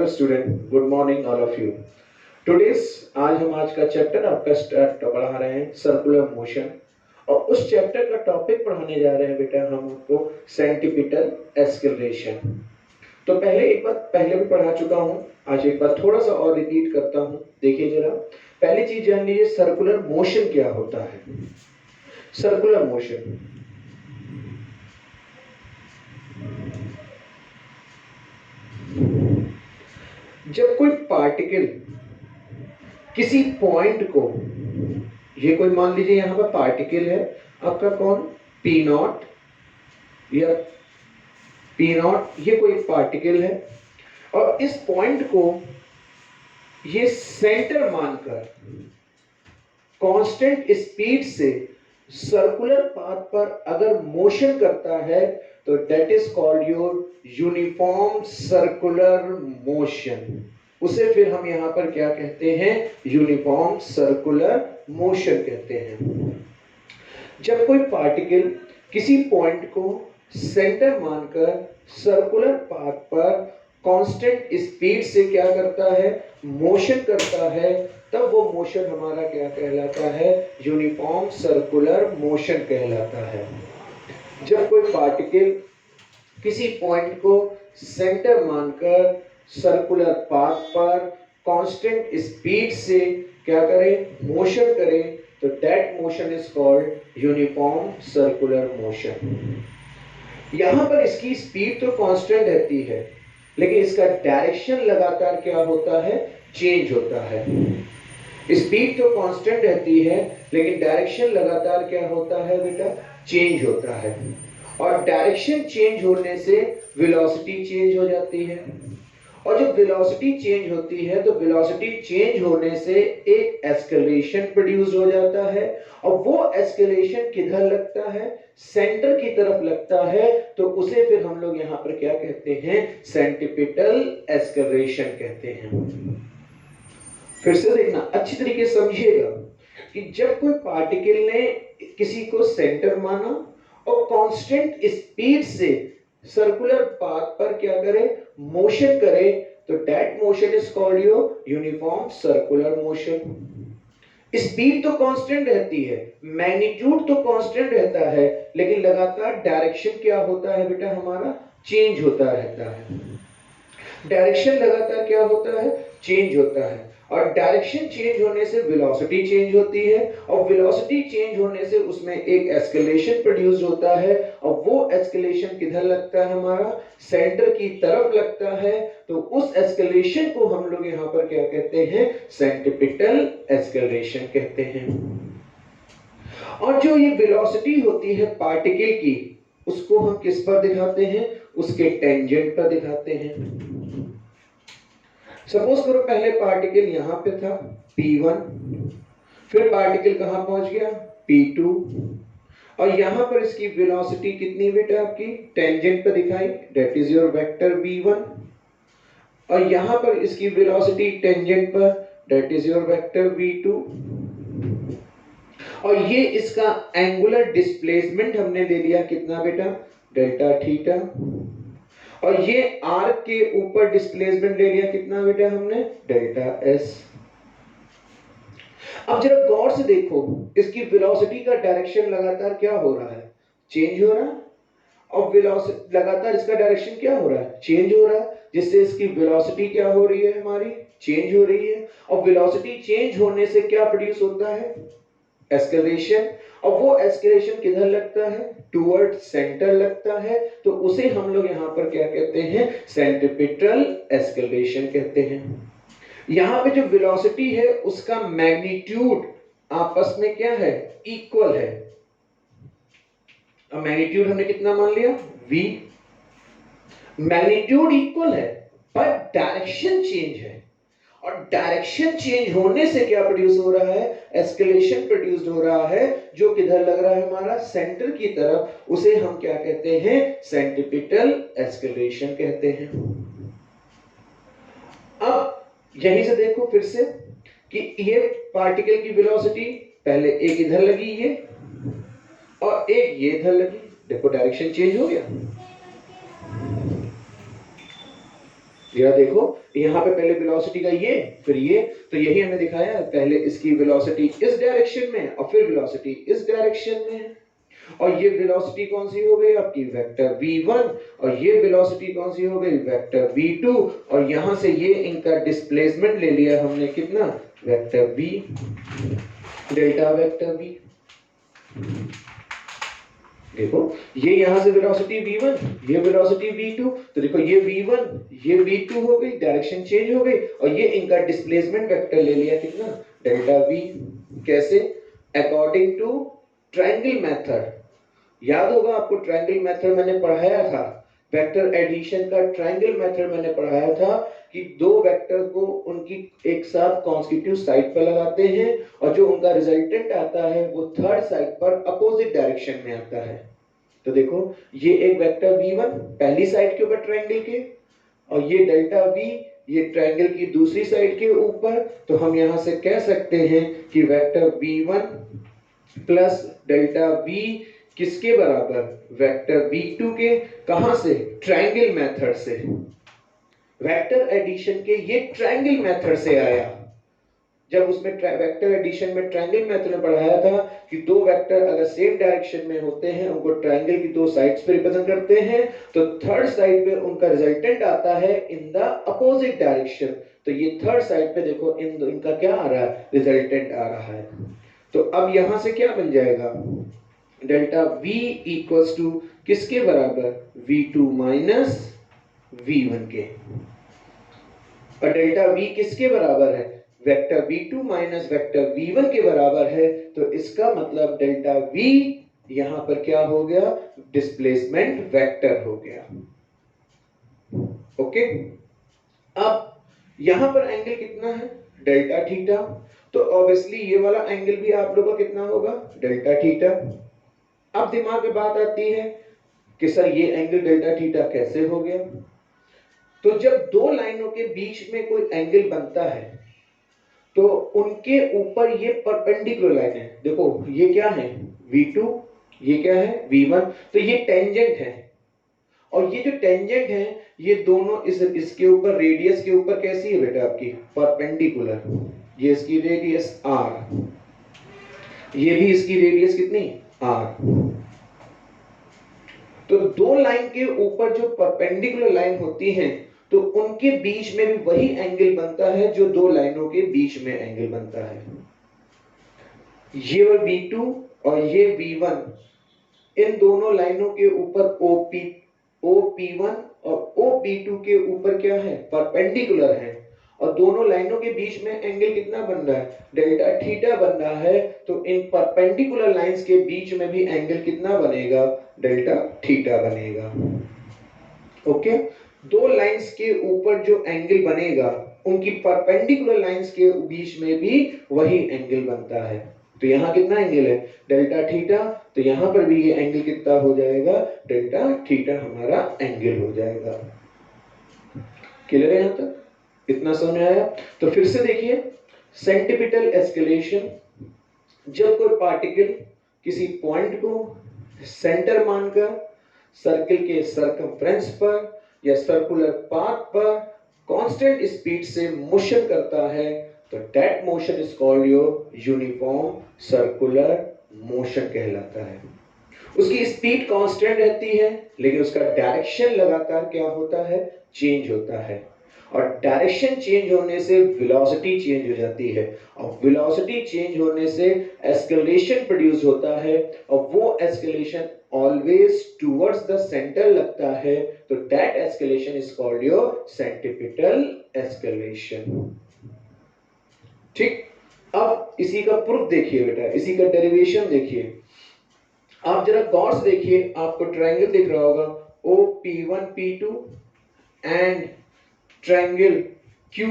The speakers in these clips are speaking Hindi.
Student, good morning all of you. Today's आज का चैप्टर आपका स्टार्ट पढ़ा रहे हैं सर्कुलर मोशन। और उस चैप्टर का टॉपिक पढ़ाने जा रहे हैं बेटा हम आपको सेंटीपिटल एक्सेलरेशन। तो पहले भी पढ़ा चुका हूँ, आज एक बार थोड़ा सा और रिपीट करता हूँ। देखिए जरा, पहली चीज जान लीजिए सर्कुलर मोशन क्या होता है। सर्कुलर मोशन जब कोई पार्टिकल किसी पॉइंट को, ये कोई मान लीजिए यहां पर पार्टिकल है आपका कौन, पी नॉट या पी नॉट, ये कोई पार्टिकल है और इस पॉइंट को ये सेंटर मानकर कांस्टेंट स्पीड से सर्कुलर पाथ पर अगर मोशन करता है तो that is called your uniform circular motion. उसे फिर हम यहां पर क्या कहते हैं, यूनिफॉर्म सर्कुलर मोशन कहते हैं। जब कोई पार्टिकल किसी पॉइंट को सेंटर मानकर सर्कुलर पाथ पर कांस्टेंट स्पीड से क्या करता है, मोशन करता है, तब वो मोशन हमारा क्या कहलाता है, यूनिफॉर्म सर्कुलर मोशन कहलाता है। जब कोई पार्टिकल किसी पॉइंट को सेंटर मानकर सर्कुलर पाथ पर कांस्टेंट स्पीड से क्या करे, मोशन करे, तो that motion is called uniform circular motion. यहां पर इसकी स्पीड तो कांस्टेंट रहती है, लेकिन इसका डायरेक्शन लगातार क्या होता है, चेंज होता है। स्पीड तो कांस्टेंट रहती है, लेकिन डायरेक्शन लगातार क्या होता है बेटा, चेंज होता है। और डायरेक्शन चेंज होने से वेलोसिटी चेंज हो जाती है, और जब वेलोसिटी चेंज होती है तो वेलोसिटी चेंज होने से एक एस्केलेशन प्रोड्यूस हो जाता है, और वो एस्केलेशन किधर लगता है, सेंटर की तरफ लगता है, तो उसे फिर हम लोग यहां पर क्या कहते हैं, सेंटीपिटल एक्सेलरेशन कहते हैं। फिर से देखना, अच्छी तरीके से समझिएगा कि जब कोई पार्टिकल ने किसी को सेंटर माना और कांस्टेंट स्पीड से सर्कुलर पाथ पर क्या करे, मोशन करे, तो that motion is called your uniform circular motion. Speed तो कांस्टेंट रहती है, मैग्नीट्यूड तो कांस्टेंट रहता है, लेकिन लगातार डायरेक्शन क्या होता है बेटा, हमारा चेंज होता रहता है। डायरेक्शन लगातार क्या होता है, चेंज होता है, और डायरेक्शन चेंज होने से वेलोसिटी चेंज होती है, और वेलोसिटी चेंज होने से उसमें एक एस्केलेशन प्रोड्यूस होता है, और वो एस्केलेशन किधर लगता है, हमारा सेंटर की तरफ लगता है। तो उस एस्केलेशन को हम लोग यहाँ पर क्या कहते हैं, सेंटीपिटल एक्सेलरेशन कहते हैं। और जो ये वेलोसिटी होती है पार्टिकल की, उसको हम किस पर दिखाते हैं, उसके टेंजेंट पर दिखाते हैं। सपोज करो पहले पार्टिकल यहां पे था P1, फिर पार्टिकल कहां पहुंच गया, P2, और यहां पर इसकी वेलोसिटी कितनी बेटा आपकी, टेंजेंट पर दिखाई, that is your vector V1, और यहां पर इसकी वेलोसिटी टेंजेंट पर, that is your vector V2, और ये इसका एंगुलर डिस्प्लेसमेंट हमने ले लिया कितना बेटा, डेल्टा थीटा, और ये आर्क के ऊपर डिस्प्लेसमेंट ले लिया कितना बेटा हमने, डेल्टा एस। अब जरा गौर से देखो, इसकी वेलोसिटी का डायरेक्शन लगातार क्या हो रहा है, चेंज हो रहा है, और वेलोसिटी लगातार इसका डायरेक्शन क्या हो रहा है, चेंज हो रहा है, जिससे इसकी वेलोसिटी क्या हो रही है, हमारी चेंज हो रही है, और वेलोसिटी चेंज होने से क्या प्रोड्यूस होता है, एस्केलेशन, और वो एस्केलेशन किधर लगता है, टुवर्ड सेंटर लगता है, तो उसे हम लोग यहां पर क्या कहते हैं, सेंटीपिटल एस्केलेशन कहते हैं। यहां पे जो वेलोसिटी है उसका मैग्नीट्यूड आपस में क्या है, इक्वल है। अब मैग्नीट्यूड हमने कितना मान लिया, v, मैग्नीट्यूड इक्वल है, पर डायरेक्शन चेंज है, और डायरेक्शन चेंज होने से क्या प्रोड्यूस हो रहा है, एस्केलेशन प्रोड्यूस हो रहा है, जो किधर लग रहा है, हमारा सेंटर की तरफ, उसे हम क्या कहते हैं, सेंटीपिटल एस्केलेशन कहते हैं। अब यहीं से देखो फिर से कि ये पार्टिकल की वेलोसिटी पहले एक इधर लगी ये, और एक ये इधर लगी, देखो डायरेक्शन चेंज हो गया, यह देखो यहाँ पे पहले वेलोसिटी का ये, फिर ये, तो यही हमने दिखाया, पहले इसकी वेलोसिटी इस डायरेक्शन में और फिर वेलोसिटी इस डायरेक्शन में है। और ये वेलोसिटी कौन सी हो गई आपकी, वेक्टर v1, और ये वेलोसिटी कौन सी हो गई, वेक्टर v2, और यहां से ये इनका डिस्प्लेसमेंट ले लिया हमने कितना, vector v, delta vector v। देखो ये यहां से वेलोसिटी v1, ये वेलोसिटी v2, तो देखो ये v1 ये v2 हो गई, डायरेक्शन चेंज हो गई, और ये इनका डिस्प्लेसमेंट वेक्टर ले लिया कितना, डेल्टा v। कैसे, अकॉर्डिंग टू ट्रायंगल मेथड। याद होगा आपको ट्रायंगल मेथड मैंने पढ़ाया था, वेक्टर एडिशन का ट्रायंगल मेथड मैंने पढ़ाया था कि दो वेक्टर को उनकी एक साथ कॉन्स्टिट्यूटिव साइड पर लगाते हैं और जो उनका रिजल्टेंट आता है वो थर्ड साइड पर अपोजिट डायरेक्शन में आता है। तो देखो ये एक वेक्टर v1 पहली साइड के ऊपर ट्रायंगल के, और ये डेल्टा v ये ट्रायंगल की दूसरी साइड के ऊपर। तो हम यहां से कह सकते हैं कि vector v1 plus delta v किसके बराबर, वेक्टर v2 के, कहां से, ट्रायंगल मेथड से, वेक्टर एडिशन के ये ट्रायंगल मेथड से आया। जब उसमें वेक्टर एडिशन में ट्रायंगल मेथड में पढ़ाया था कि दो वेक्टर अगर सेम डायरेक्शन में होते हैं, उनको ट्रायंगल की दो साइड्स पे रिप्रेजेंट करते हैं, तो थर्ड साइड पे उनका रिजल्टेंट आता है इन द अपोजिट डायरेक्शन। तो ये थर्ड साइड पे देखो इनका क्या आ रहा है, रिजल्टेंट आ रहा है। तो अब यहां से क्या बन जाएगा, डेल्टा v इक्वल्स टू किसके बराबर, v2 माइनस v1 के, और डेल्टा v किसके बराबर है, vector v2 minus vector v1 के बराबर है। तो इसका मतलब डेल्टा v यहां पर क्या हो गया, डिस्प्लेसमेंट वेक्टर हो गया। ओके, अब यहां पर एंगल कितना है, डेल्टा थीटा, तो ऑब्वियसली ये वाला एंगल भी आप लोगों का कितना होगा, डेल्टा थीटा। अब दिमाग में बात आती है कि सर ये एंगल डेल्टा थीटा कैसे हो गया। तो जब दो लाइनों के बीच में कोई एंगल बनता है तो उनके ऊपर ये परपेंडिकुलर लाइन है, देखो ये क्या है, v2, ये क्या है, v1, तो ये टेंजेंट है। और ये जो टेंजेंट है ये दोनों इसके ऊपर रेडियस के ऊपर कैसी है बेटा आपकी, परपेंडिकुलर। ये इसकी रेडियस r, ये भी इसकी रेडियस कितनी, r। तो दो लाइन के ऊपर जो परपेंडिकुलर लाइन होती है तो उनके बीच में भी वही एंगल बनता है जो दो लाइनों के बीच में एंगल बनता है। ये v2 और ये v1, इन दोनों लाइनों के ऊपर OP1 और OP2 के ऊपर क्या है, परपेंडिकुलर है, और दोनों लाइनों के बीच में एंगल कितना बन रहा है, डेल्टा थीटा बन रहा है। तो इन परपेंडिकुलर लाइंस के बीच में भी एंगल कितना बनेगा, डेल्टा थीटा बनेगा। ओके, दो लाइंस के ऊपर जो एंगल बनेगा उनकी परपेंडिकुलर लाइंस के बीच में भी वही एंगल बनता है। तो यहाँ कितना एंगल है, डेल्टा थीटा, तो यहाँ पर भी ये एंगल कितना हो जाएगा, डेल्टा थीटा हमारा एंगल हो जाएगा। क्लियर है यहाँ तक, इतना समझ आया। तो फिर से देखिए, सेंटीपिटल एस्केलेशन, जब कोई पार्टिकल किसी पॉइंट को सेंटर मानकर सर्कल के सरकमफ्रेंस पर या सर्कुलर पाथ पर कांस्टेंट स्पीड से मोशन करता है, तो that motion is called your uniform circular motion कहलाता है। उसकी स्पीड कांस्टेंट रहती है लेकिन उसका डायरेक्शन लगातार क्या होता है, चेंज होता है, और डायरेक्शन चेंज होने से वेलोसिटी चेंज हो जाती है, और वेलोसिटी चेंज होने से एस्केलेशन प्रोड्यूस होता है, और वो escalation always towards the centre लगता है। तो that escalation is called your centripetal escalation. ठीक, अब इसी का प्रूफ देखिए बेटा, इसी का डेरिवेशन देखिए। आप जरा गौर से देखिए, आपको ट्रायंगल दिख रहा होगा OP1 P2 and triangle Q,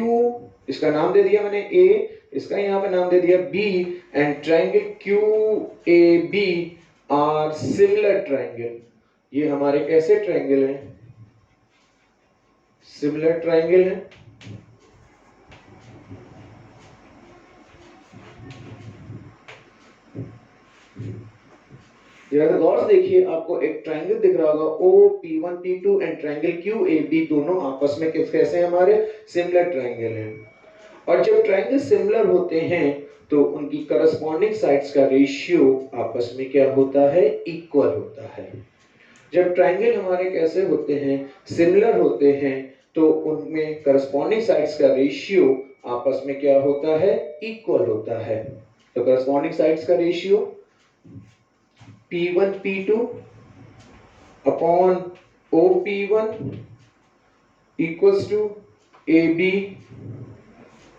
इसका नाम दे दिया मैंने A, इसका यहां पे नाम दे दिया B, and triangle QAB are similar triangle. ये हमारे कैसे ट्रायंगल हैं, सिमिलर ट्रायंगल है। जरा गौर से देखिए, आपको एक ट्रायंगल दिख रहा होगा O P one P two and triangle Q A B, दोनों आपस में कैसे हमारे सिमिलर ट्रायंगल हैं। और जब ट्रायंगल सिमिलर होते हैं तो उनकी करस्पॉन्डिंग साइड्स का रेशियो आपस में क्या होता है, इक्वल होता है। जब ट्रायंगल हमारे कैसे होते हैं, सिमिलर होते हैं, तो उनमें करस्पॉन्डिंग साइड्स का रेशियो आपस में क्या होता है, इक्वल होता है। तो करस्पॉन्डिंग साइड्स का ratio P1 P2 upon OP1 equals to AB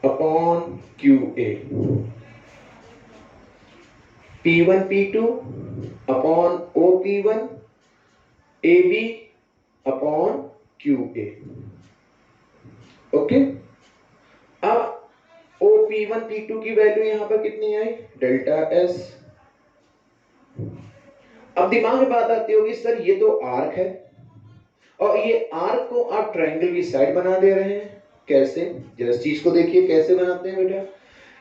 upon QA। P1 P2 upon OP1 AB upon QA। Okay, अब OP1 P2 की वैल्यू यहां पर कितनी आई, डेल्टा S। अब दिमाग में बात आती होगी, सर ये तो आर्क है और ये आर्क को आप ट्रायंगल की साइड बना दे रहे हैं, कैसे? जरा इस चीज को देखिए कैसे बनाते हैं बेटा।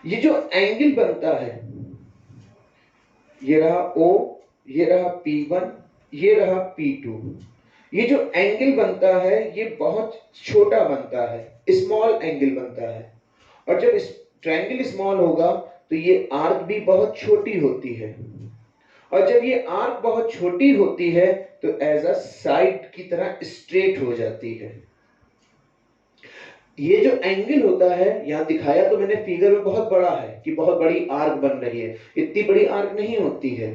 ये जो एंगल बनता है, ये रहा O, ये रहा P1, ये रहा P2, ये जो एंगल बनता है ये बहुत छोटा बनता है, स्मॉल एंगल बनता है। और जब इस ट्रायंगल स्मॉल होगा तो ये आर्क भी बहुत छोटी होती है, और जब ये आर्क बहुत छोटी होती है तो एज अ साइड की तरह स्ट्रेट हो जाती है। ये जो एंगल होता है, यहां दिखाया तो मैंने फिगर में बहुत बड़ा है कि बहुत बड़ी आर्क बन रही है, इतनी बड़ी आर्क नहीं होती है।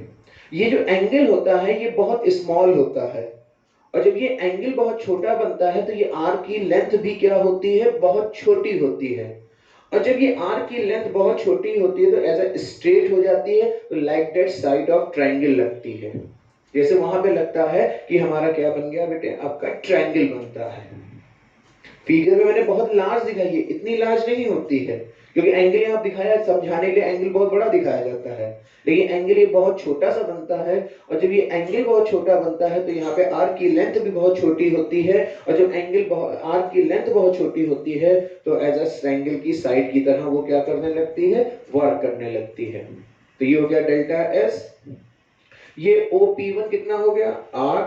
ये जो एंगल होता है ये बहुत स्मॉल होता है, और जब ये एंगल बहुत छोटा बनता है तो ये आर्क की लेंथ भी क्या होती है, बहुत छोटी होती है। और जब ये आर्क की लेंथ बहुत छोटी होती है तो एज अ स्ट्रेट हो जाती है, तो like that side of triangle लगती है। जैसे वहां पे लगता है कि हमारा क्या बन गया बेटे, आपका ट्रायंगल बनता है। फिगर में मैंने बहुत लार्ज दिखाई है, इतनी लार्ज नहीं होती है, क्योंकि एंगल यहाँ दिखाया समझाने के लिए, एंगल बहुत बड़ा दिखाया जाता है, लेकिन एंगल ये बहुत छोटा सा बनता है। और जब ये एंगल बहुत छोटा बनता है तो यहाँ पे आर्क की लेंथ भी बहुत छोटी होती है, और जब आर्क की लेंथ बहुत छोटी होती है तो एज अ एंगल की साइड की तरह वो क्या करने लगती है, वर्क करने लगती है। तो ये हो गया डेल्टा एस। ये OP1 कितना हो गया, R।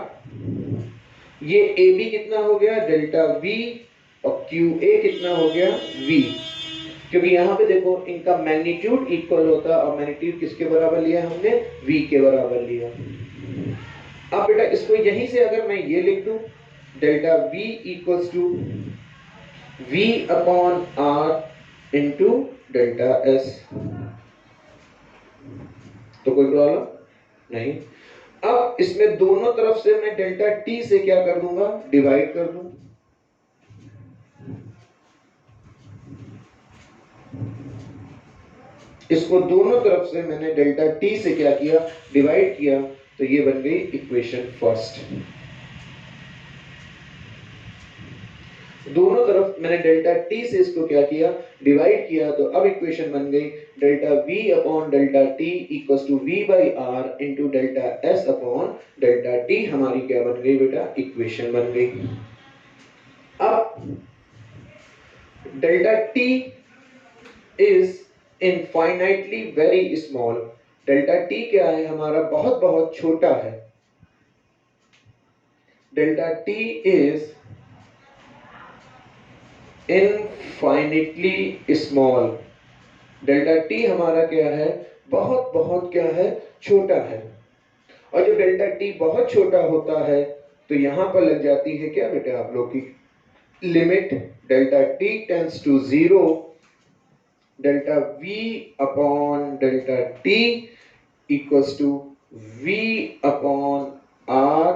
ये AB कितना हो गया, डेल्टा V। और QA कितना हो गया, V। क्योंकि यहां पे देखो इनका मैग्नीट्यूड इक्वल होता, और मैग्नीट्यूड किसके बराबर लिया हमने, V के बराबर लिया। अब बेटा इसको यहीं से अगर मैं ये लिख दूं, delta V equals to V upon R into delta S, तो कोई प्रॉब्लम नहीं। अब इसमें दोनों तरफ से मैं डेल्टा T से क्या कर दूंगा, डिवाइड कर दूं। इसको दोनों तरफ से मैंने डेल्टा T से क्या किया, डिवाइड किया, तो ये बन गई इक्वेशन फर्स्ट। दोनों तरफ मैंने डेल्टा T से इसको क्या किया, डिवाइड किया, तो अब इक्वेशन बन गई delta V upon delta T equals to V by R into delta S upon delta T। हमारी क्या बन गई बेटा, इक्वेशन बन गई। अब delta T is infinitely very small. Delta T क्या है, हमारा बहुत बहुत छोटा है। Delta T is infinitely small. Delta T हमारा क्या है, बहुत बहुत क्या है, छोटा है। और जब डेल्टा T बहुत छोटा होता है तो यहां पर लग जाती है क्या बेटा आप लोग की limit, delta T tends to 0, delta V upon delta T equals to V upon R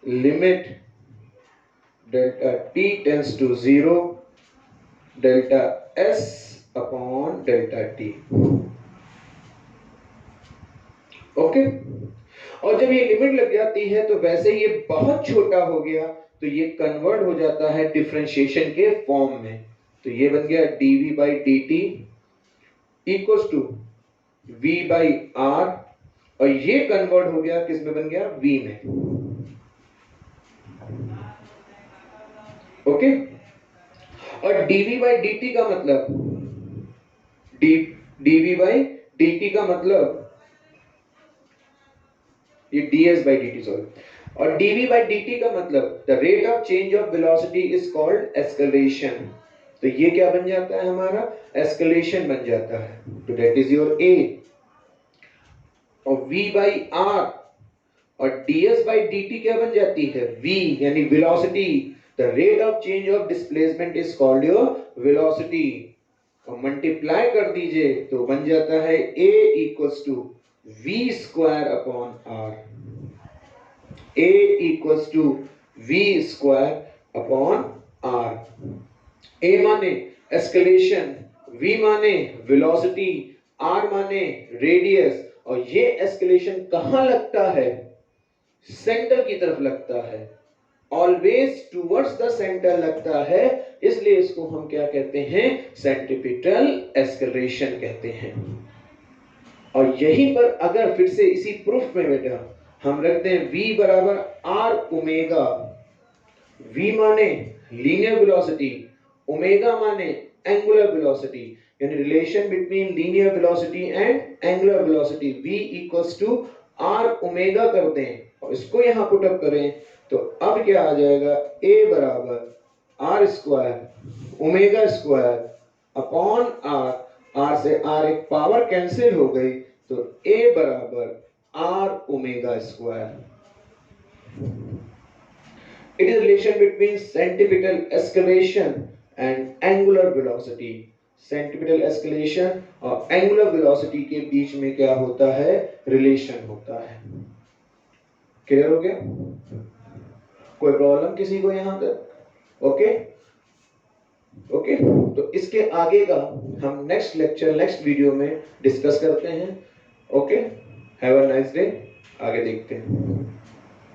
limit delta T tends to 0, delta S upon delta T। Okay, और जब ये लिमिट लग जाती है तो वैसे ये बहुत छोटा हो गया तो ये कन्वर्ट हो जाता है डिफरेंशिएशन के फॉर्म में। तो ये बन गया dv by dt equals to v by r, और ये कन्वर्ट हो गया किस में, बन गया v में। ओके, और dv बाई dt का मतलब, dv बाई dt का मतलब ये ds by dt सॉरी, और dv by dt का मतलब the rate of change of velocity is called escalation. तो ये क्या बन जाता है हमारा, एस्केलेशन बन जाता है। तो दैट इज योर a। और v by r और ds by dt क्या बन जाती है, v यानी velocity, the rate of change of displacement is called your velocity. और मल्टीप्लाई कर दीजिए तो बन जाता है a equals to v square upon r। a equals to v square upon r। a माने एस्केलेशन, v माने वेलोसिटी, r माने रेडियस। और ये एस्केलेशन कहां लगता है, सेंटर की तरफ लगता है, ऑलवेज टूवर्ड्स द सेंटर लगता है, इसलिए इसको हम क्या कहते हैं, सेंट्रीपिटल एस्केलेशन कहते हैं। और यहीं पर अगर फिर से इसी प्रूफ में बेटा हम रखते हैं v बराबर r ओमेगा, v माने लीनियर वेलोसिटी, ओमेगा माने एंगुलर वेलोसिटी, यानी relation between linear velocity and angular velocity, v equals to r omega कर दें और इसको यहां पुट अप करें तो अब क्या आ जाएगा, a बराबर r square omega square upon r, r से r एक पावर कैंसिल हो गई तो a बराबर r omega square. It is relation between centripetal escalation and angular velocity। Centripetal escalation और एंगुलर वेलोसिटी के बीच में क्या होता है, रिलेशन होता है। क्लियर हो गया, कोई प्रॉब्लम किसी को यहां तक, ओके ओके। तो इसके आगे का हम नेक्स्ट लेक्चर नेक्स्ट वीडियो में डिस्कस करते हैं। Okay, have a nice day, आगे देखते हैं।